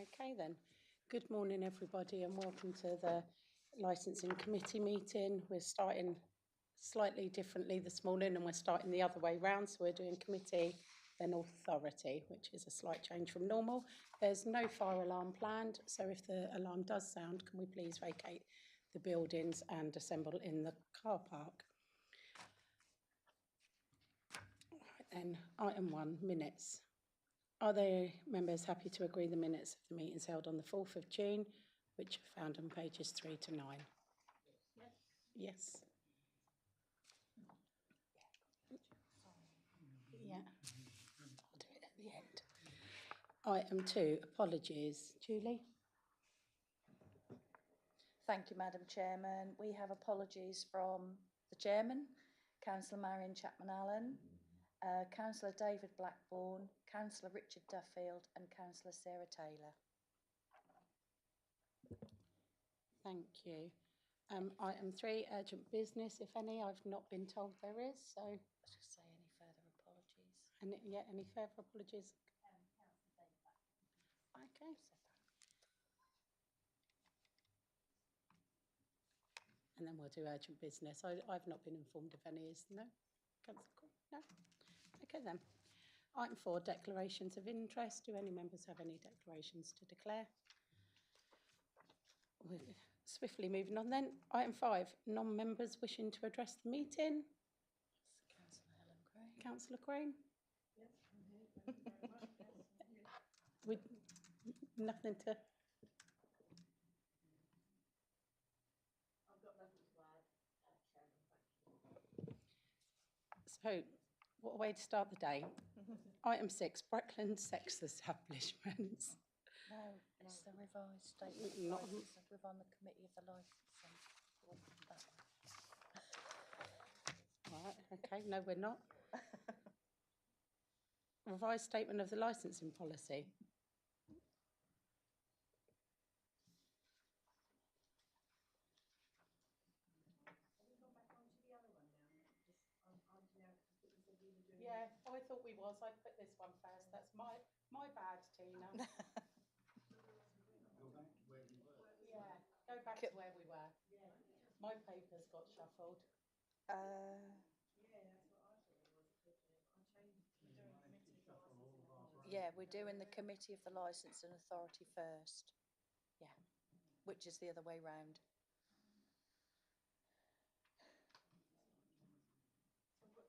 Okay then. Good morning everybody and welcome to the licensing committee meeting. We're starting slightly differently this morning and we're starting the other way round. So we're doing committee then authority, which is a slight change from normal. There's no fire alarm planned, so if the alarm does sound, can we please vacate the buildings and assemble in the car park? Right then, item 1, minutes. Are the members happy to agree the minutes of the meetings held on the 4th of June, which are found on pages 3 to 9? Yes. Yes. Yeah. I'll do it at the end. Item 2, apologies. Julie? Thank you, Madam Chairman. We have apologies from the Chairman, Councillor Marion Chapman-Allen, Councillor David Blackburn, Councillor Richard Duffield and Councillor Sarah Taylor. Thank you. Item 3, urgent business, if any. I've not been told there is, so... Let's just say any further apologies. Any further apologies? Okay. And then we'll do urgent business. I've not been informed of any. No? Councillor Quinn? No? Okay then. Item 4, declarations of interest. Do any members have any declarations to declare? We're swiftly moving on then. Item 5, non-members wishing to address the meeting. Councillor Helen Crane. Councillor Crane? Yes, I'm here. Thank you very much. Yes. With nothing to... I've got nothing to add, Chairman, thank you. So, what a way to start the day. Item 6, Breckland sex establishments. No, it's the revised statement. Not- We're on the committee of the licensing. Right, okay, no we're not. Revised statement of the licensing policy. Yeah, I thought we was. I put this one first. That's my bad, Tina. Go back to where we were. Yeah, go back to where we were. My papers got shuffled. Yeah, we're doing the committee of the licensing authority first. Yeah, which is the other way round.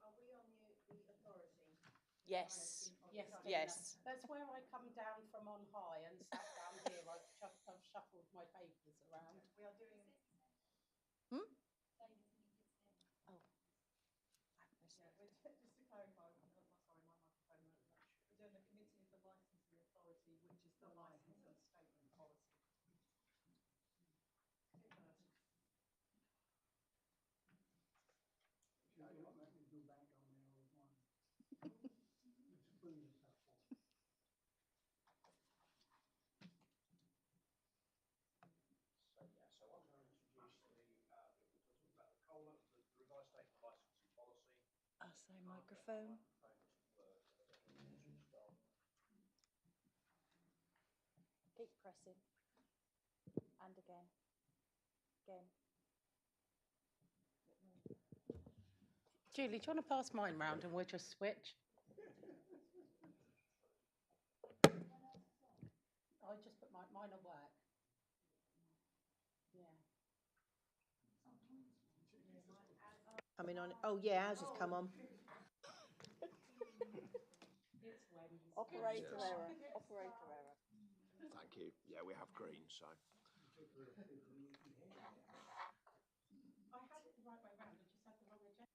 Are we on the authority? Yes. Yes, Tina. Yes. That's where I come down from on high and sat down here. I've shuffled my papers around. We are doing... Oh. Yeah, just to clarify, sorry, my microphone won't work. We're doing the committee of the licensing authority, which is the licensing statement policy. Go back on there all at once. Explain yourself for me. So I'm going to introduce we'll talk about the revised statement of licensing policy. I'll say microphone. Keep pressing. And again. Again. Julie, do you want to pass mine round and we'll just switch? I just put mine will work. Yeah. Coming on. Oh yeah, ours has come on. It's Wednesday. Operator error. Operator error. Thank you. Yeah, we have green, so. I had it the right way round, I just had the wrong agenda.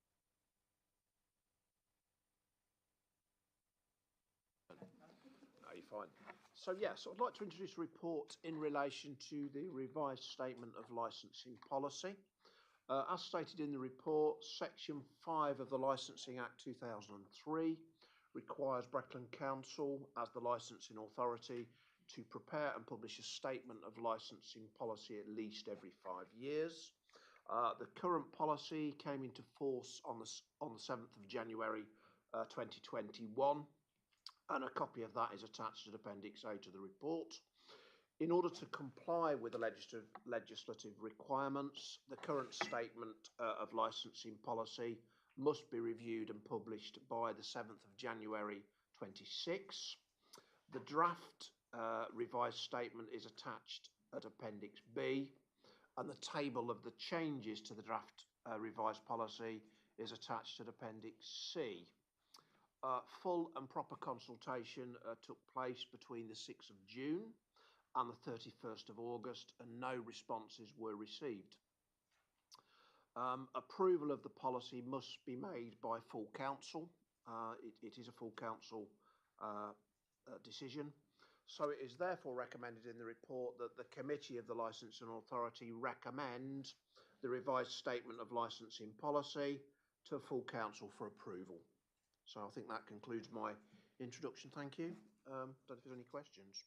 No, you're fine. So yes, I'd like to introduce a report in relation to the revised statement of licensing policy. As stated in the report, Section 5 of the Licensing Act 2003 requires Breckland Council, as the licensing authority, to prepare and publish a statement of licensing policy at least every 5 years. The current policy came into force on the 7th of January 2021, and a copy of that is attached as Appendix A to the report. In order to comply with the legislative requirements, the current statement of licensing policy must be reviewed and published by the 7th of January 26. The draft revised statement is attached at Appendix B, and the table of the changes to the draft revised policy is attached at Appendix C. Full and proper consultation took place between the 6th of June and the 31st of August, and no responses were received. Approval of the policy must be made by full council. It is a full council decision. So it is therefore recommended in the report that the Committee of the Licensing Authority recommend the revised statement of licensing policy to full council for approval. So I think that concludes my introduction. Thank you. Don't know if there's any questions.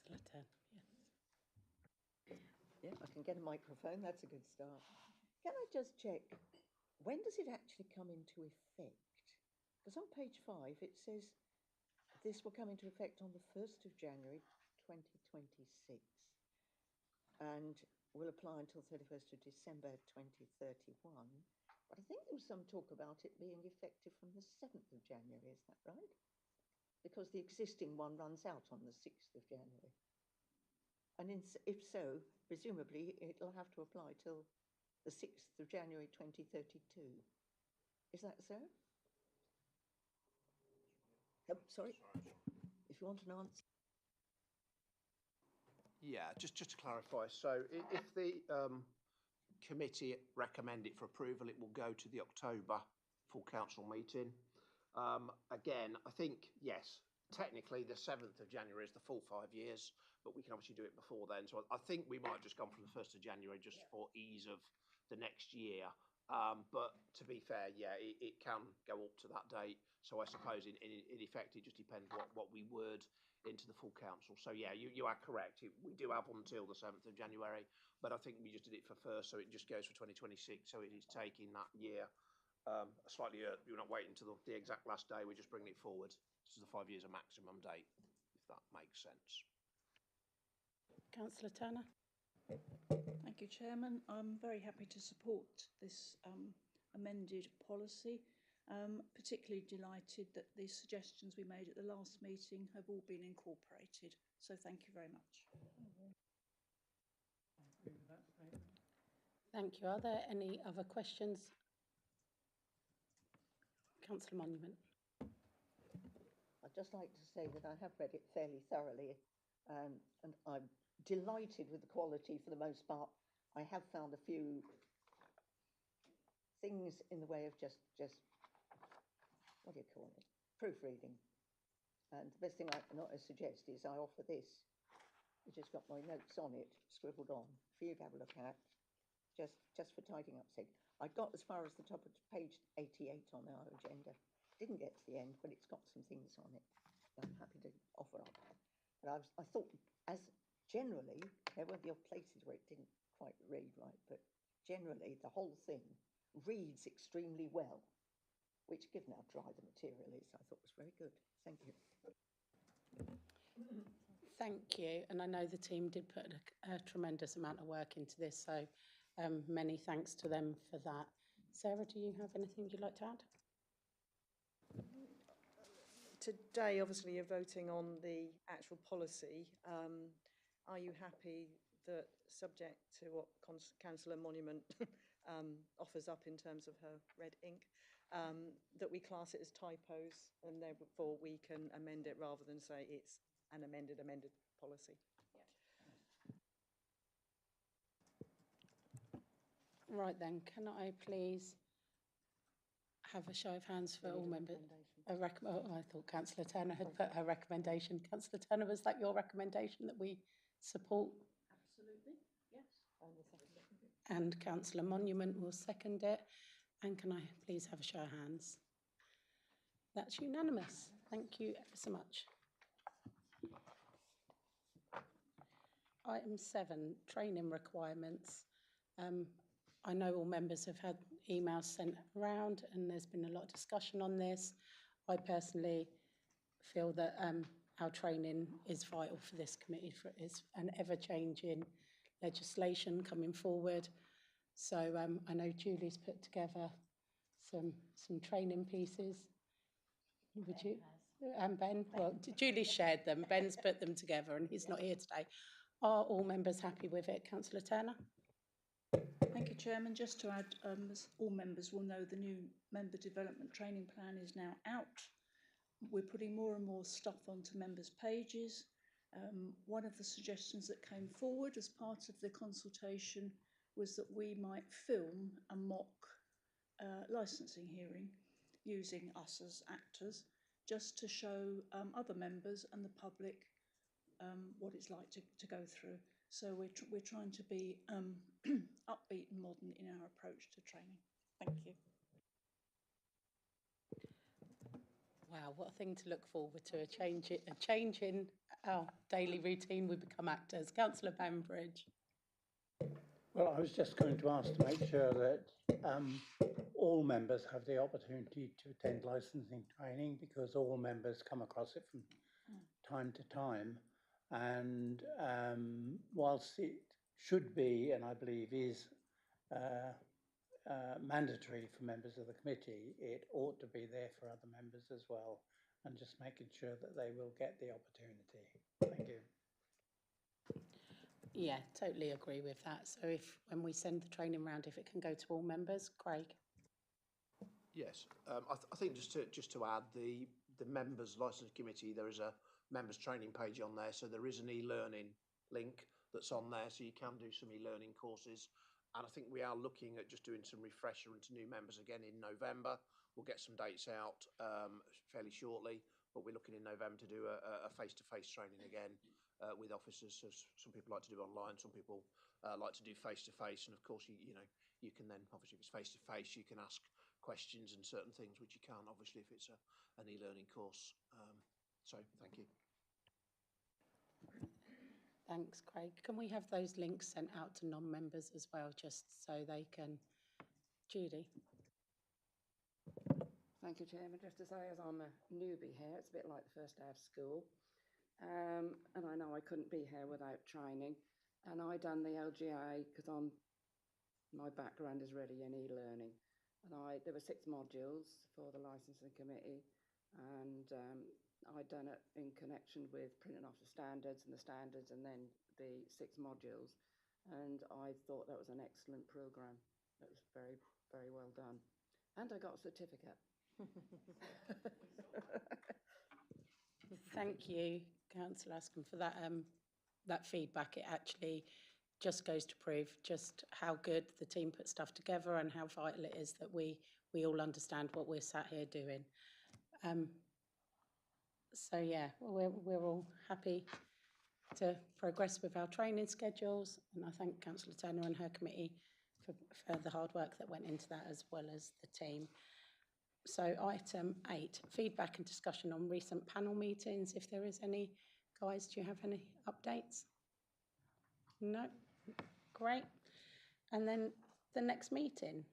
Councillor Turner, yes. Yeah, I can get a microphone, that's a good start. Can I just check, when does it actually come into effect? Because on page 5 it says this will come into effect on the 1st of January 2026 and will apply until 31st of December 2031. But I think there was some talk about it being effective from the 7th of January, is that right? Because the existing one runs out on the 6th of January. And if so, presumably it'll have to apply till the 6th of January 2032. Is that so? Oh, sorry. If you want an answer. Yeah, just to clarify. So if the committee recommend it for approval, it will go to the October full council meeting. Again, I think, yes, technically the 7th of January is the full 5 years, but we can obviously do it before then. So I think we might have just gone from the 1st of January just for ease of the next year. But to be fair, yeah, it can go up to that date. So I suppose in effect, it just depends what we word into the full council. So yeah, you are correct. We do have until the 7th of January, but I think we just did it for first, so it just goes for 2026. So it is taking that year slightly. You're not waiting until the exact last day. We're just bringing it forward. This is the 5 years a maximum date, if that makes sense. Councillor Turner. Thank you, Chairman. I'm very happy to support this amended policy. Particularly delighted that the suggestions we made at the last meeting have all been incorporated. So thank you very much. Thank you. Are there any other questions? Councillor Monument. I'd just like to say that I have read it fairly thoroughly, and I'm delighted with the quality for the most part. I have found a few things in the way of just what do you call it? Proofreading. And the best thing I suggest is I offer this, which has got my notes on it, scribbled on, for you to have a look at, just for tidying up sake. I got as far as the top of page 88 on our agenda. Didn't get to the end, but it's got some things on it I'm happy to offer up. But I thought, as generally, there were the odd places where it didn't quite read right, but generally the whole thing reads extremely well, which, given how dry the material is, I thought was very good. Thank you. Thank you. And I know the team did put a tremendous amount of work into this, so many thanks to them for that. Sarah, do you have anything you'd like to add? Today, obviously, you're voting on the actual policy. Are you happy that, subject to what Councillor Monument offers up in terms of her red ink, that we class it as typos and therefore we can amend it rather than say it's an amended policy? Yeah. Right then, can I please have a show of hands for all members? I thought Councillor Turner had put her recommendation. Councillor Turner, was that your recommendation that we support? Absolutely, yes. And Councillor Monument will second it. And can I please have a show of hands? That's unanimous. Thank you ever so much. Item 7, training requirements. I know all members have had emails sent around and there's been a lot of discussion on this. I personally feel that our training is vital for this committee. It's an ever-changing legislation coming forward. So I know Julie's put together some training pieces. Would you? And Ben? Well, Julie shared them. Ben's put them together and he's not here today. Are all members happy with it? Councillor Turner? Thank you, Chairman. Just to add, as all members will know, the new member development training plan is now out. We're putting more and more stuff onto members' pages. One of the suggestions that came forward as part of the consultation was that we might film a mock licensing hearing using us as actors, just to show other members and the public what it's like to go through. So we're trying to be upbeat and modern in our approach to training. Thank you. Wow, what a thing to look forward to, a change in our daily routine. We become actors. Councillor Banbridge. Well, I was just going to ask to make sure that all members have the opportunity to attend licensing training, because all members come across it from time to time. And whilst it should be, and I believe is, mandatory for members of the committee, it ought to be there for other members as well, and just making sure that they will get the opportunity. Thank you. Yeah, totally agree with that. So when we send the training round, if it can go to all members, Craig. Yes, I think just to add, the members licensing committee, there is a members training page on there, so there is an e-learning link that's on there, so you can do some e-learning courses. And I think we are looking at just doing some refresher into new members again in November. We'll get some dates out fairly shortly, but we're looking in November to do a face-to-face training again with officers. So some people like to do online, some people like to do face-to-face, and of course you know you can then, obviously if it's face-to-face, you can ask questions and certain things which you can't obviously if it's an e-learning course. So thank you. Thanks, Craig. Can we have those links sent out to non-members as well, just so they can... Judy? Thank you, Chairman. Just to say, as I'm a newbie here, it's a bit like the first day of school. And I know I couldn't be here without training. And I done the LGA because my background is really in e-learning. And there were 6 modules for the licensing committee. And I'd done it in connection with printing off the standards, and then the 6 modules. And I thought that was an excellent programme. It was very, very well done. And I got a certificate. Thank you, Councillor Askham, for that feedback. It actually just goes to prove just how good the team put stuff together and how vital it is that we all understand what we're sat here doing. So yeah, we're all happy to progress with our training schedules, and I thank Councillor Turner and her committee for the hard work that went into that, as well as the team. So item 8, feedback and discussion on recent panel meetings. If there is any, guys, do you have any updates? No? Great. And then the next meeting.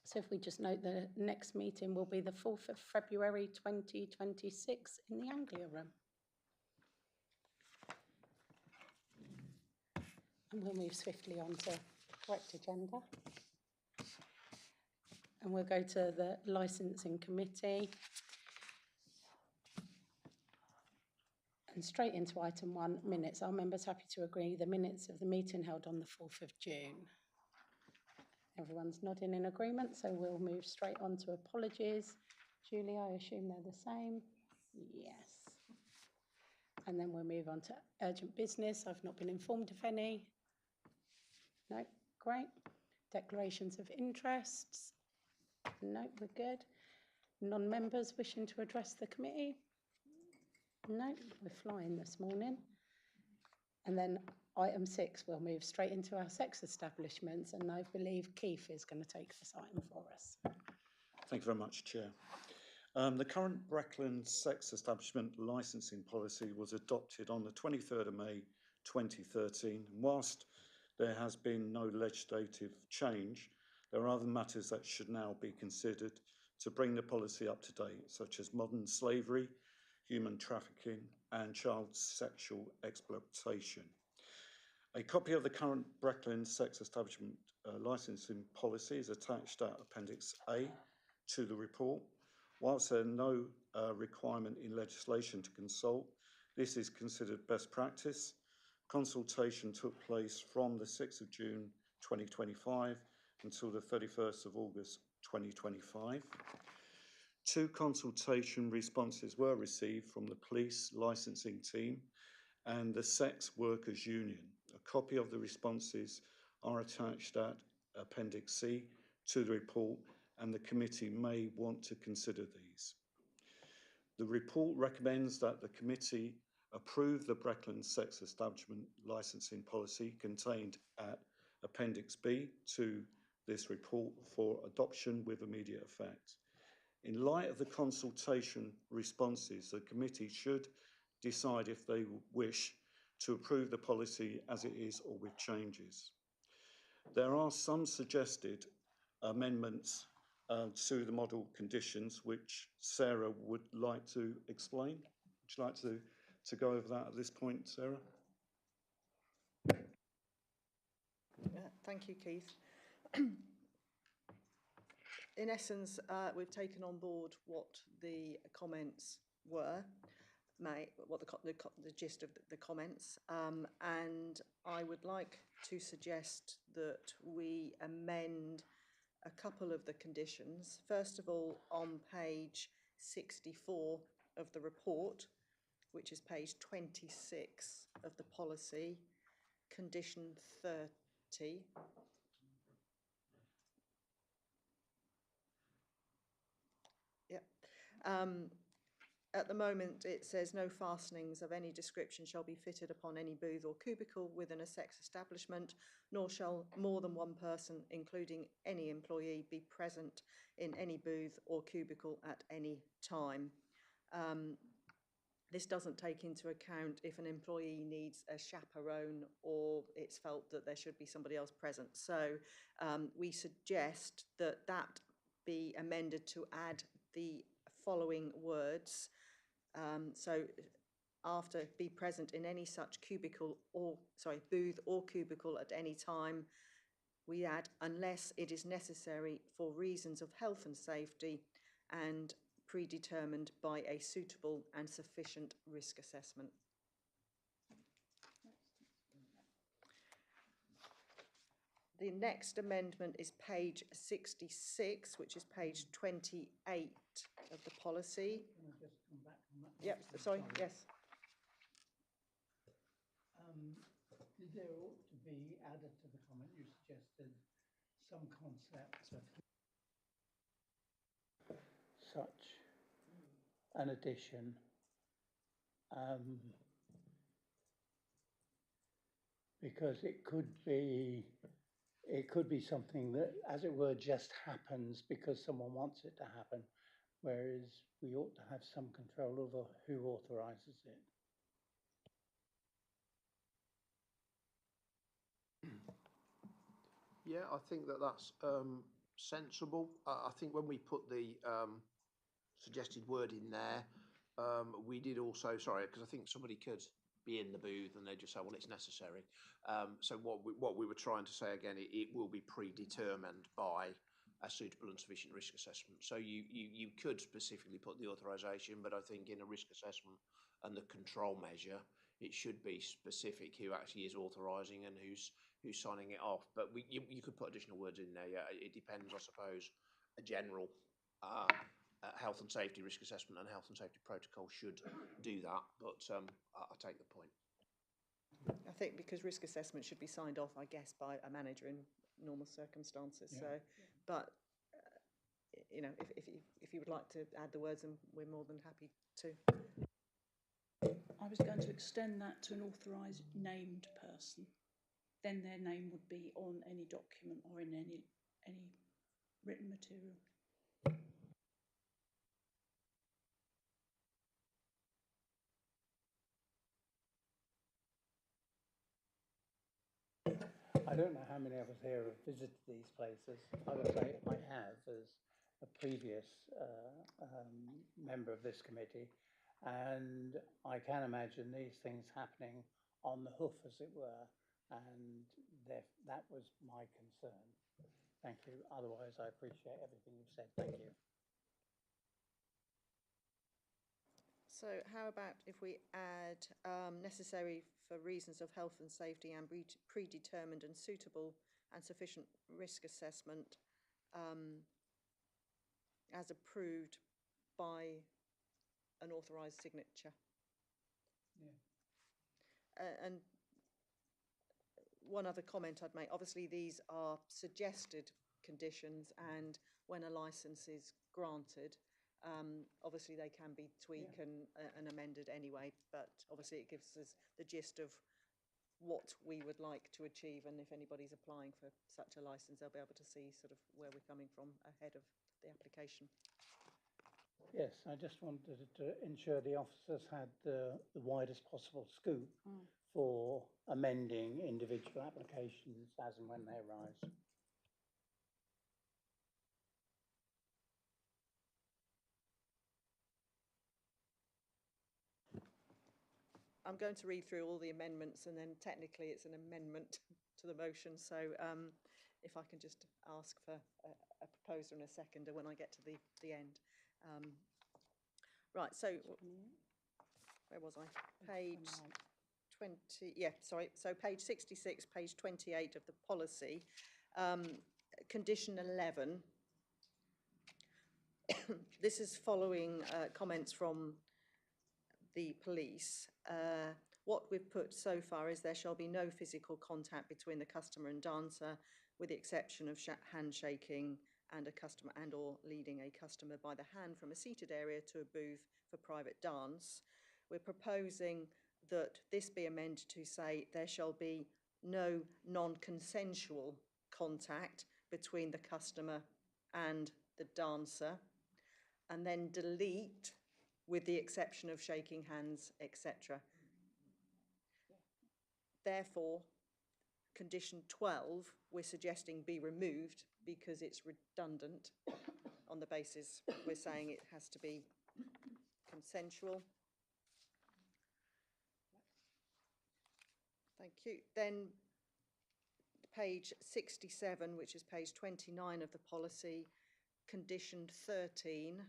So if we just note, the next meeting will be the 4th of February 2026 in the Anglia Room. And we'll move swiftly on to the correct agenda. And we'll go to the licensing committee. And straight into item 1, minutes. Are members happy to agree the minutes of the meeting held on the 4th of June? Everyone's nodding in agreement, so we'll move straight on to apologies. Julie, I assume they're the same? Yes. And then we'll move on to urgent business. I've not been informed of any. No, great. Declarations of interests. No, we're good. Non-members wishing to address the committee? No, we're flying this morning. And then item 6, we'll move straight into our sex establishments, and I believe Keith is going to take this item for us. Thank you very much, Chair. The current Breckland sex establishment licensing policy was adopted on the 23rd of May 2013. Whilst there has been no legislative change, there are other matters that should now be considered to bring the policy up to date, such as modern slavery, human trafficking, and child sexual exploitation. A copy of the current Breckland sex establishment licensing policy is attached at Appendix A to the report. Whilst there is no requirement in legislation to consult, this is considered best practice. Consultation took place from the 6th of June 2025 until the 31st of August 2025. 2 consultation responses were received from the police licensing team and the Sex Workers Union. A copy of the responses are attached at Appendix C to the report, and the committee may want to consider these. The report recommends that the committee approve the Breckland sex establishment licensing policy contained at Appendix B to this report for adoption with immediate effect. In light of the consultation responses, the committee should decide if they wish to approve the policy as it is or with changes. There are some suggested amendments to the model conditions which Sarah would like to explain. Would you like to go over that at this point, Sarah? Thank you, Keith. In essence, we've taken on board what the comments were, what the gist of the comments, and I would like to suggest that we amend a couple of the conditions. First of all, on page 64 of the report, which is page 26 of the policy, condition 30. Yep. At the moment, it says no fastenings of any description shall be fitted upon any booth or cubicle within a sex establishment, nor shall more than one person, including any employee, be present in any booth or cubicle at any time. This doesn't take into account if an employee needs a chaperone or it's felt that there should be somebody else present. So we suggest that that be amended to add the following words. So after be present in any such booth or cubicle at any time, we add unless it is necessary for reasons of health and safety and predetermined by a suitable and sufficient risk assessment. The next amendment is page 66, which is page 28 of the policy. Can I just come back on that? Yep, sorry, yes. There ought to be added to the comment you suggested some concept of such an addition because it could be something that, as it were, just happens because someone wants it to happen, whereas we ought to have some control over who authorises it. Yeah, I think that's sensible. I think when we put the suggested word in there, we did also, sorry, because I think somebody could be in the booth and they just say, well, it's necessary. So what we were trying to say again, it will be predetermined by a suitable and sufficient risk assessment. So you could specifically put the authorisation, but I think in a risk assessment and the control measure, it should be specific who actually is authorising and who's signing it off. But you could put additional words in there. Yeah, it depends, I suppose. A general health and safety risk assessment and health and safety protocol should do that. But I take the point. I think because risk assessment should be signed off, I guess, by a manager in normal circumstances. Yeah. So, but you know, if you would like to add the words, then we're more than happy to. I was going to extend that to an authorised named person. Then their name would be on any document or in any written material. I don't know how many of us here have visited these places. I would say I have, as a previous member of this committee, and I can imagine these things happening on the hoof, as it were, and that was my concern. Thank you. Otherwise, I appreciate everything you've said. Thank you. So how about if we add necessary for reasons of health and safety and predetermined and suitable and sufficient risk assessment as approved by an authorised signature. Yeah. And one other comment I'd make, obviously these are suggested conditions, and when a licence is granted, obviously they can be tweaked and amended anyway, but obviously it gives us the gist of what we would like to achieve, and if anybody's applying for such a licence, they'll be able to see sort of where we're coming from ahead of the application. Yes, I just wanted to ensure the officers had the widest possible scope for amending individual applications as and when they arise. I'm going to read through all the amendments, and then technically it's an amendment to the motion. So if I can just ask for a proposer and a seconder when I get to the end. Right, so where was I? Page 20, yeah, sorry. So page 66, page 28 of the policy, condition 11. This is following comments from the police. What we've put so far is there shall be no physical contact between the customer and dancer, with the exception of handshaking and a customer and or leading a customer by the hand from a seated area to a booth for private dance. We're proposing that this be amended to say there shall be no non-consensual contact between the customer and the dancer, and then delete with the exception of shaking hands, etc. Therefore, condition 12, we're suggesting be removed because it's redundant on the basis we're saying it has to be consensual. Thank you. Then page 67, which is page 29 of the policy, condition 13.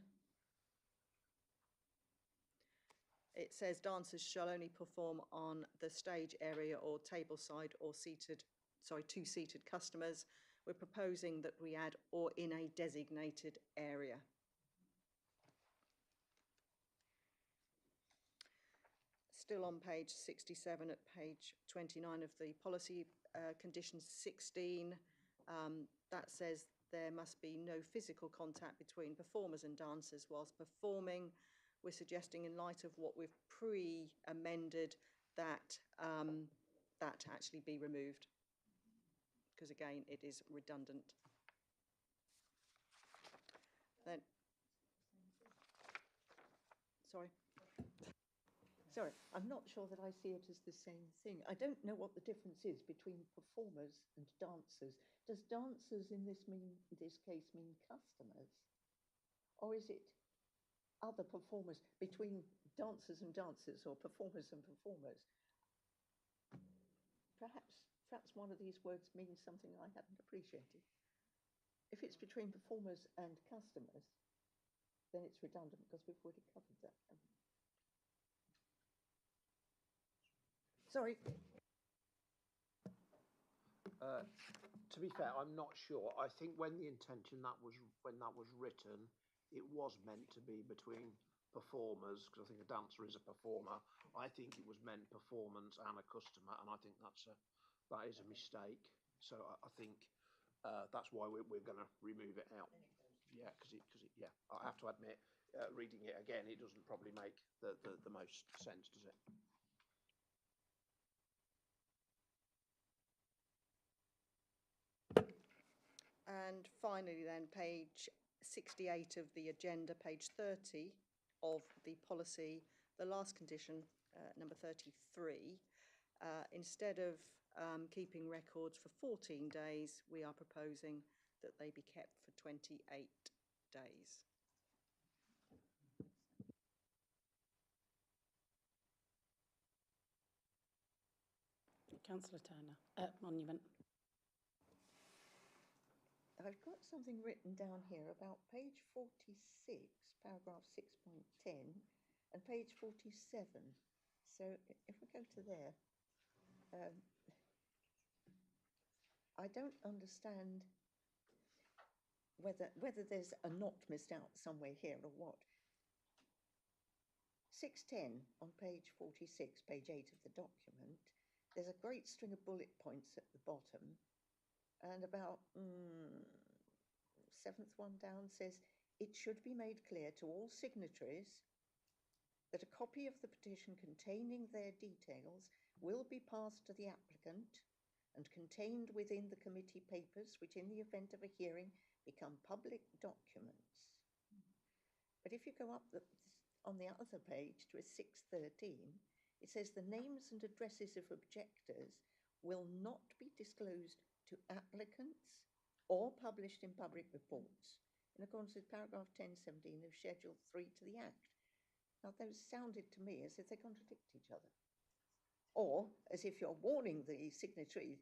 It says dancers shall only perform on the stage area or table side or two seated customers. We're proposing that we add or in a designated area. Still on page 67 at page 29 of the policy, condition 16, that says there must be no physical contact between performers and dancers whilst performing. We're suggesting, in light of what we've pre-amended, that that actually be removed, because again it is redundant. Then, Sorry, I'm not sure that I see it as the same thing. I don't know what the difference is between performers and dancers. Does dancers in this case mean customers? Or is it other performers, between dancers and dancers, or performers and performers? Perhaps one of these words means something I hadn't appreciated. If it's between performers and customers, then it's redundant because we've already covered that. Sorry. To be fair, I'm not sure. I think when the intention when that was written, it was meant to be between performers, because I think a dancer is a performer. I think it was meant performance and a customer, and I think that is a mistake. So I think that's why we're going to remove it out. Yeah, because I have to admit, reading it again, it doesn't probably make the most sense, does it? And finally then, page 68 of the agenda, page 30 of the policy, the last condition, number 33, instead of keeping records for 14 days, we are proposing that they be kept for 28 days. Councillor Turner, Monument. I've got something written down here about page 46, paragraph 6.10, and page 47. So if we go to there, I don't understand whether there's a not missed out somewhere here or what. 6.10 on page 46, page 8 of the document, there's a great string of bullet points at the bottom, and about seventh one down says, it should be made clear to all signatories that a copy of the petition containing their details will be passed to the applicant and contained within the committee papers, which in the event of a hearing become public documents. But if you go up on the other page to a 6.13, it says the names and addresses of objectors will not be disclosed to applicants or published in public reports in accordance with paragraph 10.17 of Schedule 3 to the Act. Now, those sounded to me as if they contradict each other, or as if you're warning the signatory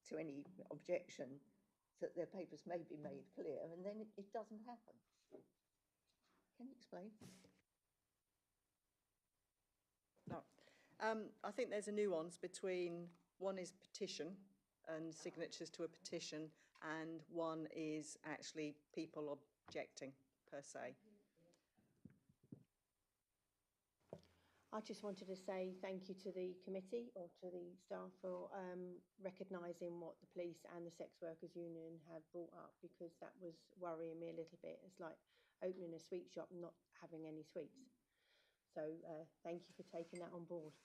to any objection that their papers may be made clear, and then it doesn't happen. Can you explain? No. I think there's a nuance between one is petition and signatures to a petition, and one is actually people objecting per se. I just wanted to say thank you to the committee or to the staff for recognising what the police and the sex workers union have brought up, because that was worrying me a little bit. It's like opening a sweet shop and not having any sweets. So thank you for taking that on board.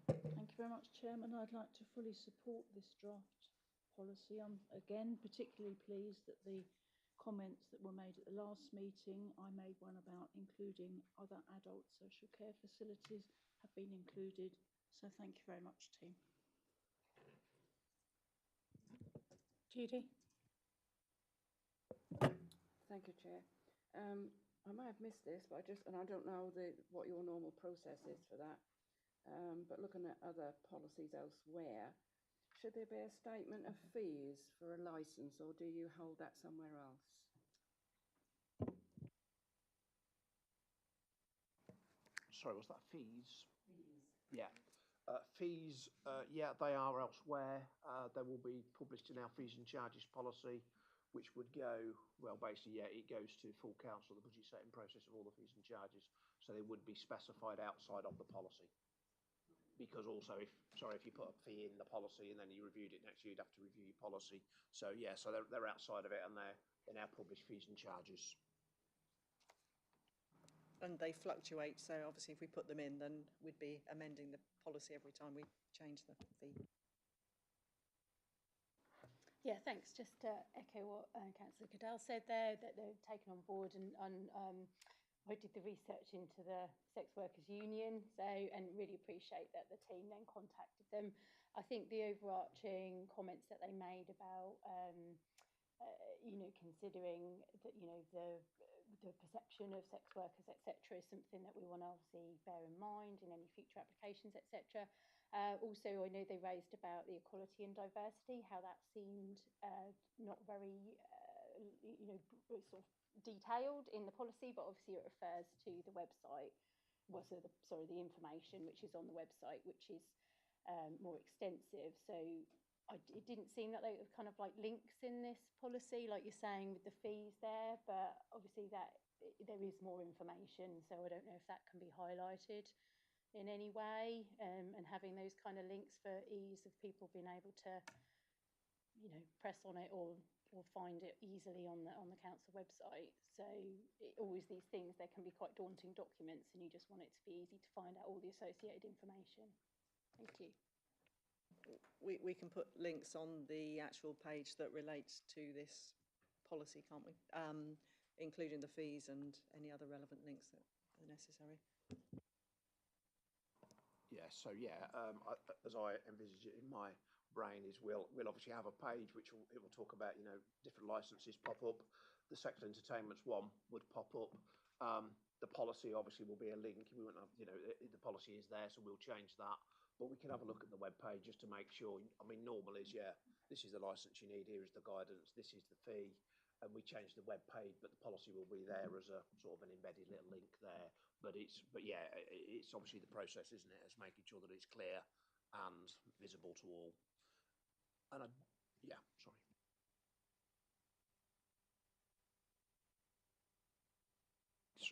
Thank you very much, Chairman. I'd like to fully support this draft policy. I'm again particularly pleased that the comments that were made at the last meeting, I made one about including other adult social care facilities, have been included. So thank you very much, team. Judy? Thank you, Chair. I might have missed this, but I don't know what your normal process is for that. But looking at other policies elsewhere, should there be a statement of fees for a licence, or do you hold that somewhere else? Sorry, was that fees? Fees. Yeah. Fees, yeah, they are elsewhere. They will be published in our fees and charges policy, which would go, well, basically, yeah, it goes to full council, the budget setting process of all the fees and charges. So they would be specified outside of the policy. Because also, if you put a fee in the policy and then you reviewed it next year, you'd have to review your policy. So yeah, so they're outside of it, and they're in our published fees and charges. And they fluctuate, so obviously if we put them in, then we'd be amending the policy every time we change the fee. Yeah, thanks. Just to echo what Councillor Cadell said there, that they've taken on board and I did the research into the Sex Workers Union, so, and really appreciate that the team then contacted them. I think the overarching comments that they made about, considering that, the perception of sex workers, etc., is something that we want to obviously bear in mind in any future applications, etc. Also, I know they raised about the equality and diversity, how that seemed not very, sort of detailed in the policy, but obviously it refers to the website, the information which is on the website, which is more extensive. So it didn't seem that they were kind of like links in this policy, like you're saying with the fees there, but obviously that there is more information. So I don't know if that can be highlighted in any way, and having those kind of links for ease of people being able to, press on it or find it easily on the council website. So always these things, they can be quite daunting documents, and you just want it to be easy to find out all the associated information. Thank you. We can put links on the actual page that relates to this policy, can't we? Including the fees and any other relevant links that are necessary. Yeah, so yeah, as I envisage it in my brain is we'll obviously have a page which it will talk about, you know, different licenses pop up. The sexual entertainment's one would pop up. The policy obviously will be a link. We won't have, you know, the policy is there, so we'll change that. But we can have a look at the web page just to make sure. I mean, normal is, yeah, this is the license you need. Here is the guidance. This is the fee. And we change the web page, but the policy will be there as a sort of an embedded little link there. But yeah, it's obviously the process, isn't it? It's making sure that it's clear and visible to all. And yeah, sorry.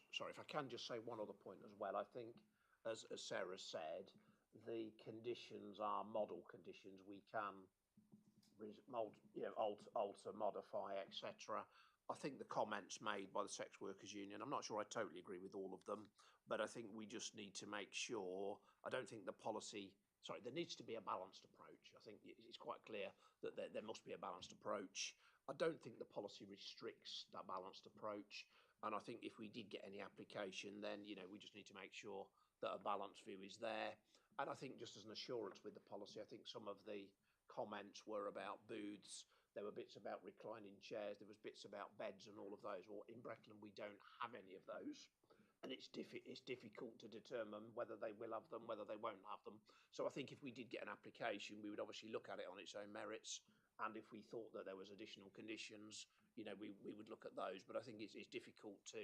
Sorry, if I can just say one other point as well. I think, as Sarah said, the conditions are model conditions. We can alter, modify, etc. I think the comments made by the Sex Workers Union, I'm not sure I totally agree with all of them, but I think we just need to make sure, I don't think the policy, sorry, there needs to be a balanced approach. I think it's quite clear that there must be a balanced approach. I don't think the policy restricts that balanced approach. And I think if we did get any application, then, you know, we just need to make sure that a balanced view is there. And I think just as an assurance with the policy, I think some of the comments were about booths. There were bits about reclining chairs. There was bits about beds and all of those. Well, in Breckland, we don't have any of those. And it's difficult to determine whether they will have them, whether they won't have them. So I think if we did get an application, we would obviously look at it on its own merits. And if we thought that there was additional conditions, you know, we would look at those. But I think it's difficult to,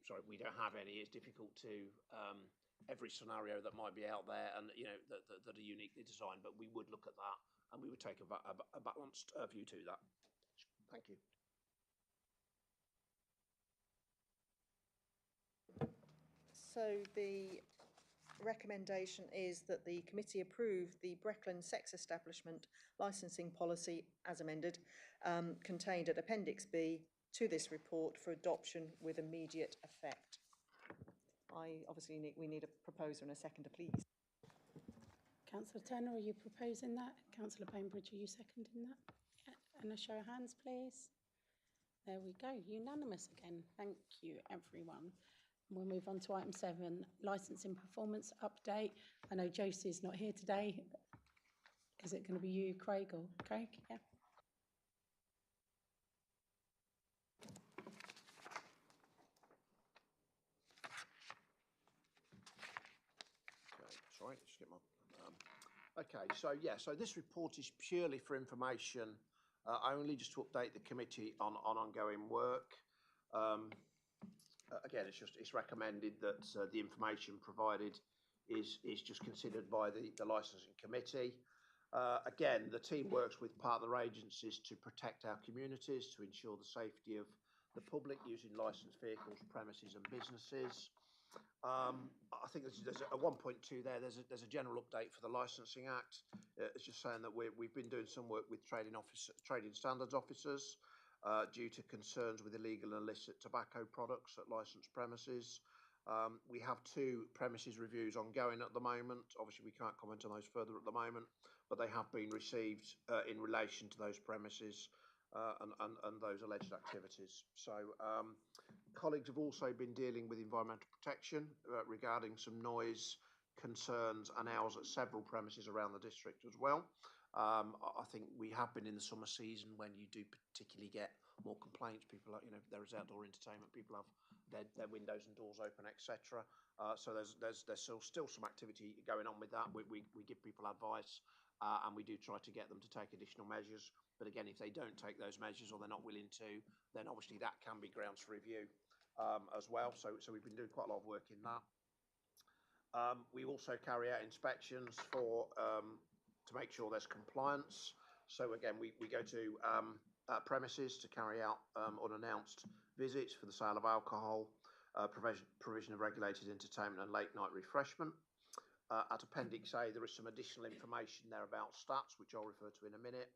sorry, we don't have any. It's difficult to, every scenario that might be out there and, you know, that are uniquely designed, but we would look at that and we would take a balanced view to that. Thank you. So the recommendation is that the committee approve the Breckland sex establishment licensing policy as amended, contained at Appendix B to this report for adoption with immediate effect. We need a proposer and a seconder, please. Councillor Turner, are you proposing that? Councillor Bainbridge, are you seconding that? Yeah. And a show of hands, please. There we go, unanimous again. Thank you, everyone. We'll move on to item 7, licensing performance update. I know Josie's not here today. Is it going to be you, Craig, or Craig? Yeah. Okay, sorry, just get my. Okay, so this report is purely for information only, just to update the committee on ongoing work. Again, it's recommended that the information provided is just considered by the licensing committee. Again, the team works with partner agencies to protect our communities, to ensure the safety of the public using licensed vehicles, premises and businesses. I think there's a 1.2 there. There's a general update for the Licensing Act. It's just saying that we've been doing some work with trading standards officers due to concerns with illegal and illicit tobacco products at licensed premises. We have 2 premises reviews ongoing at the moment. Obviously, we can't comment on those further at the moment, but they have been received in relation to those premises and those alleged activities. So colleagues have also been dealing with environmental protection regarding some noise concerns and hours at several premises around the district as well. I think we have been in the summer season when you do particularly get more complaints. People are, you know, there is outdoor entertainment, people have their windows and doors open, etc. So there's still some activity going on with that. We give people advice and we do try to get them to take additional measures. But again, if they don't take those measures or they're not willing to, then obviously that can be grounds for review as well. So we've been doing quite a lot of work in that. We also carry out inspections to make sure there's compliance. So again, we go to premises to carry out unannounced visits for the sale of alcohol, provision of regulated entertainment and late night refreshment. At Appendix A, there is some additional information there about stats, which I'll refer to in a minute.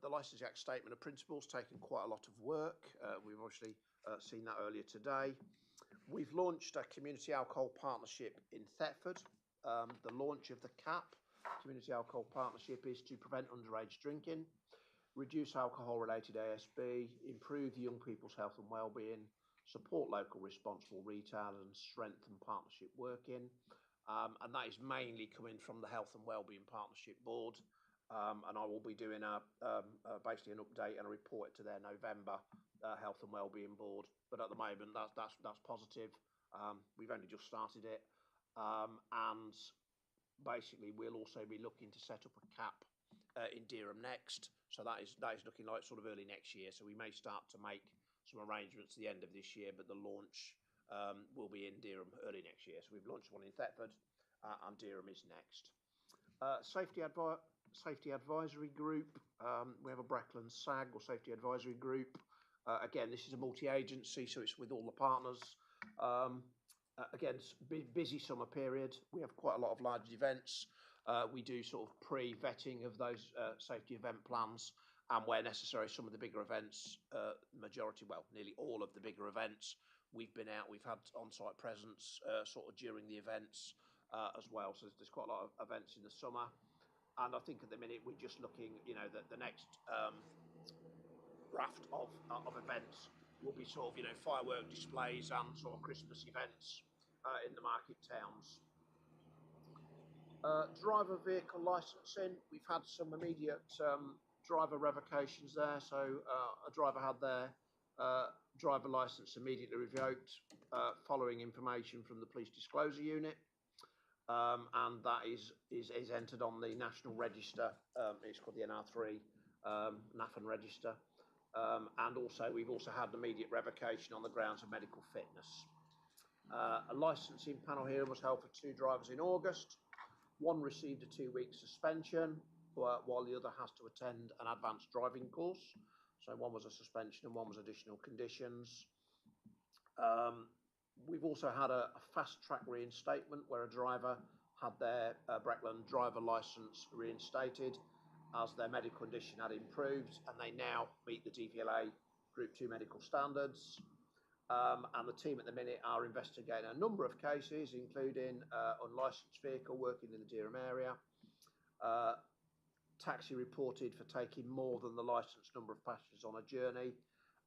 The Licensing Act Statement of Principles taken quite a lot of work. We've obviously seen that earlier today. We've launched a community alcohol partnership in Thetford. The launch of the CAP, Community Alcohol Partnership, is to prevent underage drinking, reduce alcohol-related ASB, improve young people's health and well-being, support local responsible retail and strengthen partnership working. And that is mainly coming from the Health and Wellbeing Partnership Board. and I will be doing basically an update and a report to their November Health and Wellbeing Board. But at the moment, that's positive. We've only just started it, and basically we'll also be looking to set up a CAP in Dereham next. So that is looking like sort of early next year. So we may start to make some arrangements at the end of this year, but the launch will be in Dereham early next year. So we've launched one in Thetford, and Dereham is next. Safety Advisory Group. We have a Breckland SAG, or Safety Advisory Group. Again, this is a multi-agency, so it's with all the partners. Again, it's busy summer period. We have quite a lot of large events. We do sort of pre-vetting of those safety event plans, and where necessary, some of the bigger events, nearly all of the bigger events, we've been out. We've had on-site presence sort of during the events as well. So there's quite a lot of events in the summer, and I think at the minute we're just looking, the next raft of events will be sort of, firework displays and sort of Christmas events in the market towns. Driver vehicle licensing, we've had some immediate driver revocations there. So a driver had their driver license immediately revoked following information from the police disclosure unit, and that is entered on the national register. It's called the NR3 NAFN register, and also we've also had an immediate revocation on the grounds of medical fitness. A licensing panel hearing was held for 2 drivers in August. One received a 2-week suspension, while the other has to attend an advanced driving course. So one was a suspension and one was additional conditions. We've also had a fast-track reinstatement where a driver had their Breckland driver licence reinstated as their medical condition had improved, and they now meet the DVLA Group 2 medical standards. And the team at the minute are investigating a number of cases, including unlicensed vehicle working in the Dereham area, taxi reported for taking more than the licensed number of passengers on a journey,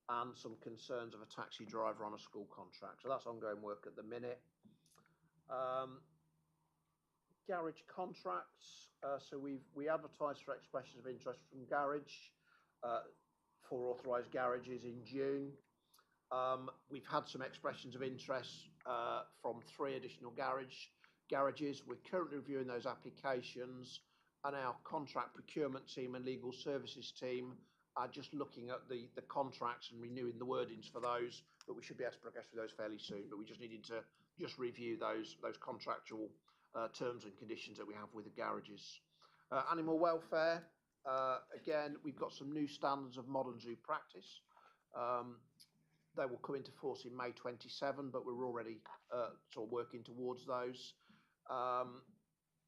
and some concerns of a taxi driver on a school contract. So that's ongoing work at the minute. Garage contracts. So we advertised for expressions of interest from garage for authorised garages in June. We've had some expressions of interest from 3 additional garages. We're currently reviewing those applications, and our contract procurement team and legal services team are just looking at the contracts and renewing the wordings for those, but we should be able to progress with those fairly soon. But we just needed to just review those contractual terms and conditions that we have with the garages. Animal welfare. Again, we've got some new standards of modern zoo practice. They will come into force in May 27, but we're already sort of working towards those.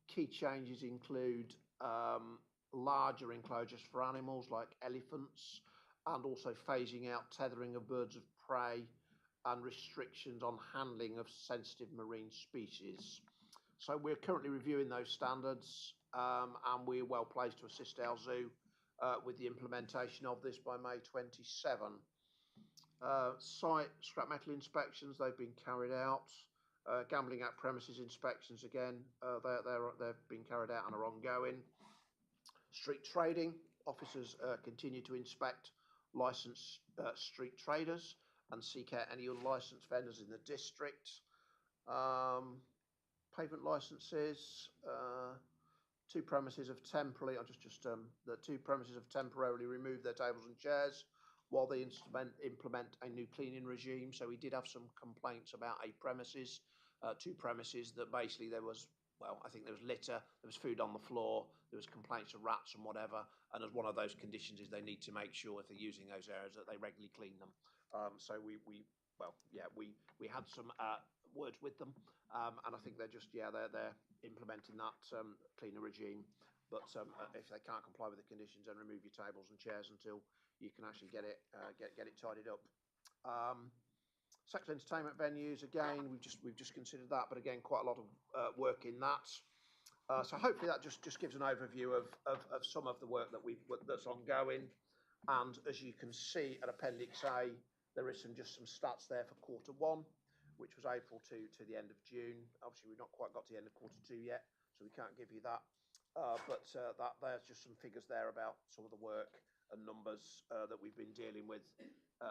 Key changes include larger enclosures for animals like elephants, and also phasing out tethering of birds of prey and restrictions on handling of sensitive marine species. So we're currently reviewing those standards, and we're well placed to assist our zoo with the implementation of this by May 27. Site scrap metal inspections, they've been carried out. Gambling Act premises inspections, again, they've been carried out and are ongoing. Street trading, officers continue to inspect licensed street traders and seek out any unlicensed vendors in the district. Pavement licences, 2 premises have temporarily, the 2 premises have temporarily removed their tables and chairs while they implement a new cleaning regime. So we did have some complaints about 2 premises that basically there was, I think there was litter, there was food on the floor, there was complaints of rats and whatever, and as one of those conditions is they need to make sure if they're using those areas that they regularly clean them. So we had some words with them, and I think they're implementing that cleaner regime. But if they can't comply with the conditions, then remove your tables and chairs until you can actually get it tidied up. Sexual entertainment venues, again, we've just considered that, but again, quite a lot of work in that. So hopefully that just gives an overview of some of the work that's ongoing. And as you can see at Appendix A, there is just some stats there for Q1, which was April to the end of June. Obviously, we've not quite got to the end of Q2 yet, so we can't give you that. but there's just some figures there about some of the work and numbers that we've been dealing with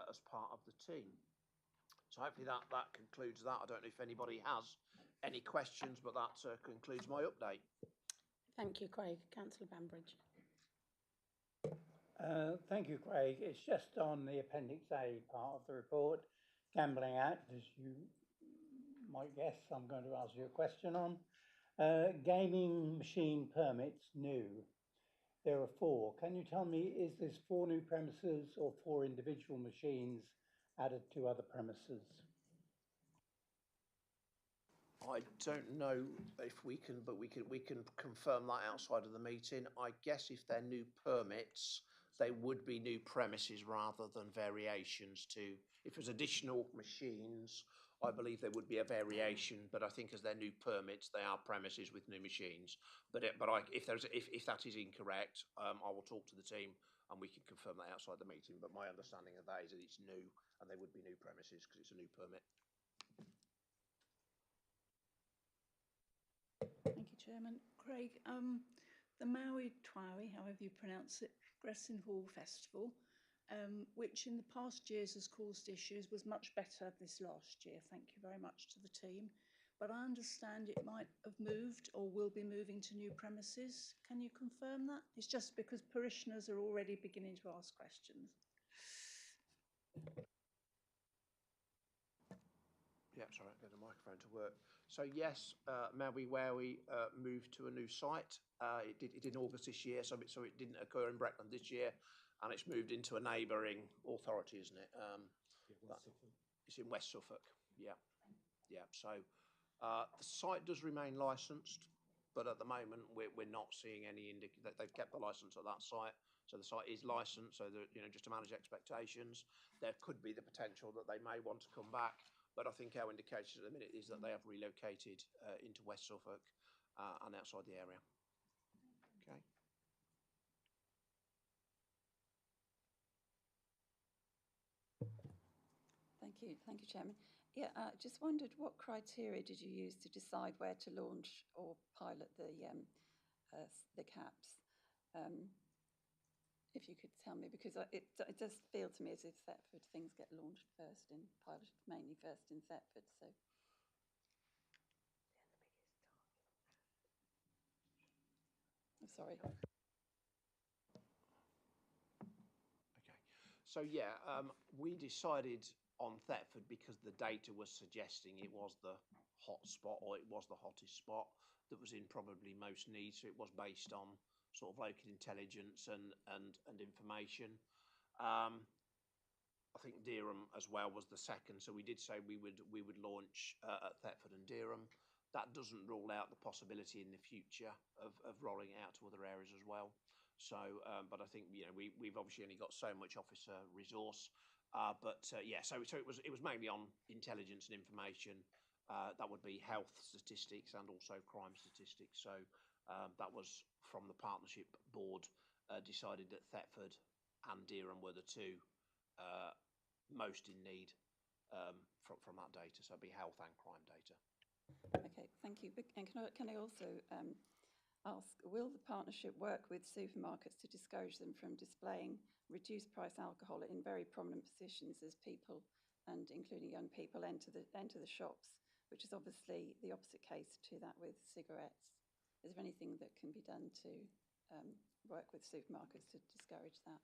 as part of the team. So hopefully that concludes that. I don't know if anybody has any questions, but that concludes my update. Thank you, Craig. Councillor Bambridge. Thank you, Craig. It's just on the Appendix A part of the report, Gambling Act, as you might guess, I'm going to ask you a question on. Gaming machine permits, new. There are 4. Can you tell me, is this 4 new premises or 4 individual machines added to other premises? I don't know if we can, but we can confirm that outside of the meeting. I guess if they're new permits, they would be new premises rather than variations to. If there's additional machines, I believe there would be a variation, but I think as they're new permits, they are premises with new machines. But if that is incorrect, I will talk to the team and we can confirm that outside the meeting. But my understanding of that is that it's new and they would be new premises because it's a new permit. Thank you, Chairman. Craig, the Maui Twawi, however you pronounce it, Gressin Hall Festival, which in the past years has caused issues, was much better this last year. Thank you very much to the team. But I understand it might have moved or will be moving to new premises. Can you confirm that? It's just because parishioners are already beginning to ask questions. Yeah, sorry, get the microphone to work. So yes, Maui Wowie moved to a new site. It did in August this year, so it didn't occur in Breckland this year, and it's moved into a neighbouring authority, isn't it? It's in West Suffolk. Yeah, yeah. So the site does remain licensed, but at the moment we're not seeing any that they've kept the license at that site. So the site is licensed, so that, you know, just to manage expectations, there could be the potential that they may want to come back. But I think our indication at the minute is that they have relocated into West Suffolk and outside the area. Okay. Thank you, Chairman. Yeah, just wondered what criteria did you use to decide where to launch or pilot the caps? If you could tell me, because it does feel to me as if Thetford things get launched first and piloted mainly first in Thetford. So. I'm sorry. Okay. So yeah, we decided on Thetford because the data was suggesting it was the hot spot, or it was the hottest spot that was in probably most need. So it was based on sort of local intelligence and information. I think Dereham as well was the second. So we did say we would launch at Thetford and Dereham. That doesn't rule out the possibility in the future of rolling it out to other areas as well. So, but I think, you know, we've obviously only got so much officer resource. Yeah, so it was mainly on intelligence and information. That would be health statistics and also crime statistics. So that was from the partnership board decided that Thetford and Dereham were the 2 most in need from that data. So it'd be health and crime data. Okay, thank you. And can I also ask, will the partnership work with supermarkets to discourage them from displaying reduced price alcohol in very prominent positions as people, and including young people, enter the shops, which is obviously the opposite case to that with cigarettes? Is there anything that can be done to work with supermarkets to discourage that?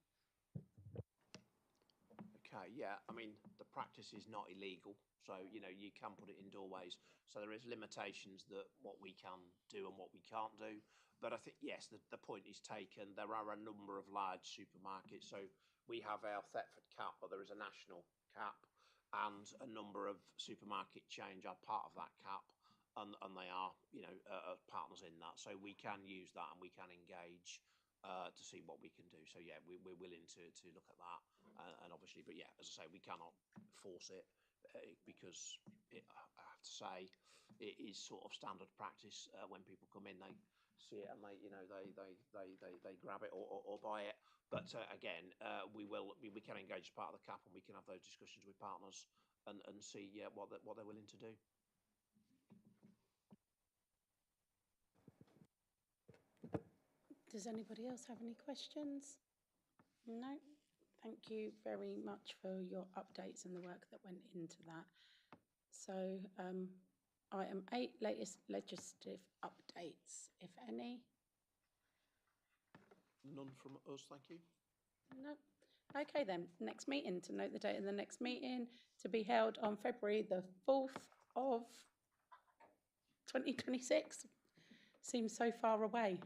Okay, yeah, I mean, the practice is not illegal, so, you know, you can put it in doorways. So there is limitations that what we can do and what we can't do. But I think, yes, the point is taken. There are a number of large supermarkets. So we have our Thetford cap, but there is a national cap, and a number of supermarket chains are part of that cap, and they are, you know, partners in that. So we can use that and we can engage to see what we can do. So yeah, we're willing to look at that, and obviously, but yeah, as I say, we cannot force it because I have to say it is sort of standard practice. When people come in, they see it and they, you know, they grab it or buy it. But again, we can engage as part of the cap, and we can have those discussions with partners and see what they're willing to do. Does anybody else have any questions? No? Thank you very much for your updates and the work that went into that. So item 8, latest legislative updates, if any. None from us, thank you. No. Okay then, next meeting, to note the date of the next meeting, to be held on February the 4th of 2026. Seems so far away.